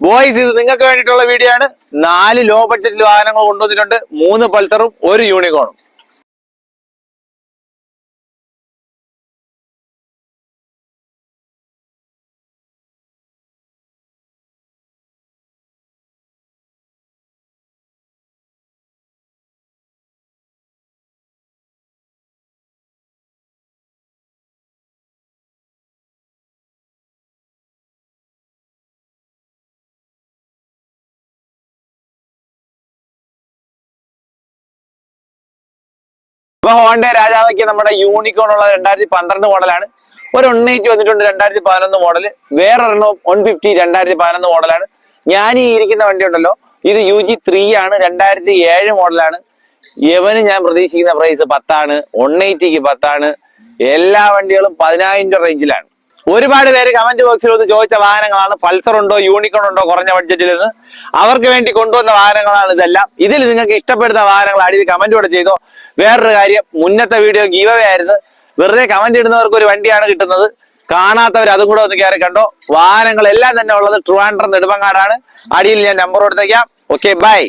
Boys, ഇത് നിങ്ങൾക്ക് വേണ്ടിയിട്ടുള്ള വീഡിയോ ആണ്. 4 ലോ ബഡ്ജറ്റിൽ വാഹനങ്ങൾ കൊണ്ടുവന്നിട്ടുണ്ട്. 3 പൾസറും 1 യൂണിക്കോണും. ഇപ്പൊ ഹോണ്ട രാജാവയ്ക്ക് നമ്മുടെ യൂണിക്കോൺ ഉള്ളത് 2012 മോഡലാണ്. ഒരു 180 വന്നിട്ടുണ്ട് 2011 മോഡല്. വേറൊരെണ്ണം 150 2011 മോഡലാണ്. ഞാൻ ഈ ഇരിക്കുന്ന വണ്ടി ഉണ്ടല്ലോ, ഇത് UG3 ആണ്, 2007 മോഡലാണ്. യവന് ഞാൻ പ്രതീക്ഷിക്കുന്ന പ്രൈസ് 10 ആണ്. 180ക്ക് 10 ആണ്. എല്ലാ വണ്ടികളും 10,000 റേഞ്ചിലാണ്. ഒരുപാട് പേര് കമന്റ് ബോക്സിൽ ഒന്ന് ചോദിച്ച വാഹനങ്ങളാണ്. പൾസർ ഉണ്ടോ, യൂണിക്കോൺ ഉണ്ടോ കുറഞ്ഞ ബഡ്ജറ്റിൽ നിന്ന്. അവർക്ക് വേണ്ടി കൊണ്ടുവന്ന വാഹനങ്ങളാണ് ഇതെല്ലാം. ഇതിൽ നിങ്ങൾക്ക് ഇഷ്ടപ്പെടുന്ന വാഹനങ്ങൾ അടിയിൽ കമന്റ് കൂടെ ചെയ്തോ. വേറൊരു കാര്യം, മുന്നത്തെ വീഡിയോ ഗീവ് അവേ ആയിരുന്നു. വെറുതെ കമന്റ് ഇടുന്നവർക്ക് ഒരു വണ്ടിയാണ് കിട്ടുന്നത്. കാണാത്തവർ അതും കൂടെ ഒന്ന് കയറി കണ്ടോ. വാഹനങ്ങളെല്ലാം തന്നെ ഉള്ളത് ട്രിവാൻഡ്രം നെടുമങ്ങാടാണ്. അടിയിൽ ഞാൻ നമ്പർ കൊടുത്തേക്കാം. Okay, by.